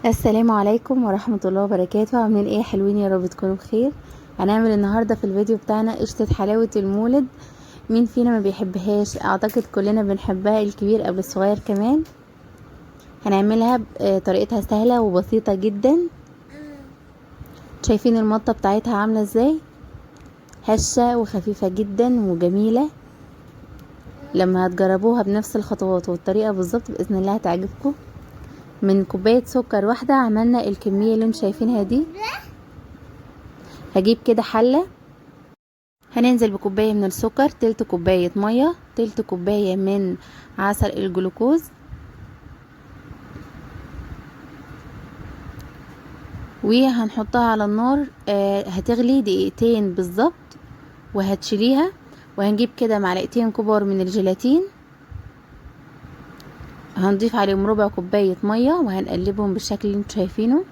السلام عليكم ورحمة الله وبركاته. عاملين ايه؟ حلوين يا رب تكونوا بخير. هنعمل النهاردة في الفيديو بتاعنا قشطة حلاوة المولد. مين فينا ما بيحبهاش؟ اعتقد كلنا بنحبها، الكبير قبل الصغير كمان. هنعملها طريقتها سهلة وبسيطة جدا. شايفين المطة بتاعتها عاملة ازاي؟ هشة وخفيفة جدا وجميلة. لما هتجربوها بنفس الخطوات والطريقة بالظبط بإذن الله هتعجبكم. من كوباية سكر واحدة عملنا الكمية اللي انتم شايفينها دي. هجيب كده حلة، هننزل بكوباية من السكر، تلت كوباية مية، تلت كوباية من عسل الجلوكوز، وهنحطها على النار. هتغلي دقيقتين بالظبط وهتشيليها. وهنجيب كده معلقتين كبار من الجيلاتين، هنضيف عليهم ربع كوباية مية وهنقلبهم بالشكل اللي انتوا شايفينه.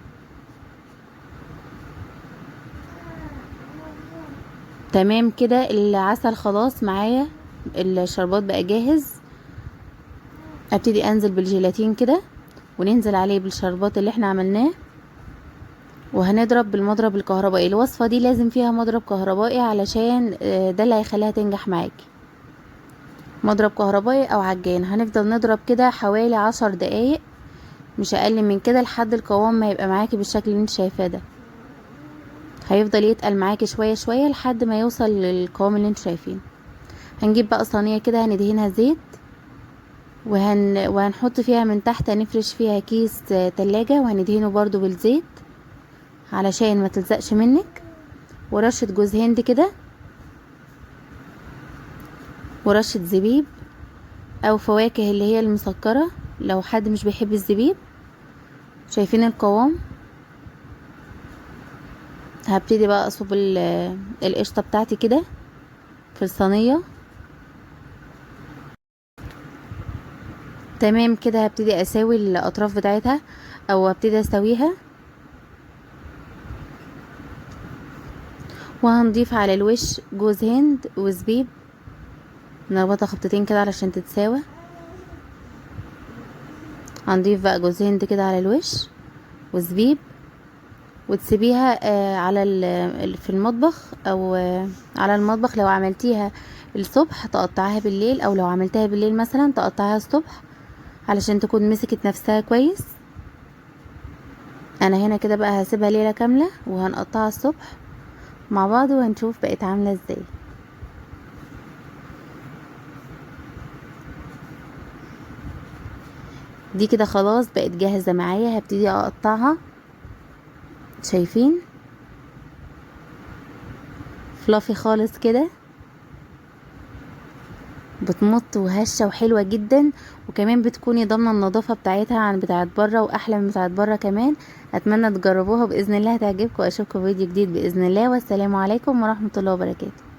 تمام كده، العسل خلاص معايا، الشربات بقى جاهز. ابتدي انزل بالجيلاتين كده وننزل عليه بالشربات اللي احنا عملناه، وهنضرب بالمضرب الكهربائي. الوصفة دي لازم فيها مضرب كهربائي علشان ده اللي هيخليها تنجح معاكي. مضرب كهربائي او عجان. هنفضل نضرب كده حوالي 10 دقايق، مش اقل من كده، لحد القوام ما يبقى معاكي بالشكل اللي انت شايفاه ده. هيفضل يتقل معاكي شوية شوية لحد ما يوصل للقوام اللي انت شايفينه. هنجيب بقى صينية كده هندهنها زيت، وهنحط فيها من تحت، هنفرش فيها كيس تلاجة وهندهنه برضو بالزيت علشان ما تلزقش منك. ورشة جوز هند كده، ورشة زبيب او فواكه اللي هي المسكرة لو حد مش بيحب الزبيب. شايفين القوام؟ هبتدي بقى اصب القشطة بتاعتي كده في الصينية. تمام كده، هبتدي اساوي الاطراف بتاعتها او هبتدي اسويها، وهنضيف على الوش جوز هند وزبيب، نربطها خبطتين كده علشان تتساوى. هنضيف بقى جوز هند كده على الوش وزبيب، وتسيبيها على في المطبخ او على المطبخ. لو عملتيها الصبح تقطعها بالليل، او لو عملتها بالليل مثلا تقطعها الصبح علشان تكون مسكت نفسها كويس. انا هنا كده بقى هسيبها ليلة كاملة وهنقطعها الصبح مع بعض وهنشوف بقت عاملة ازاي. دي كده خلاص بقت جاهزة معايا، هبتدي اقطعها. شايفين؟ فلافي خالص كده، بتمط وهشة وحلوة جدا، وكمان بتكوني ضامنة النظافة بتاعتها عن بتاعت بره، واحلى من بتاعت بره كمان. اتمنى تجربوها باذن الله هتعجبكم. اشوفكم فيديو جديد باذن الله، والسلام عليكم ورحمة الله وبركاته.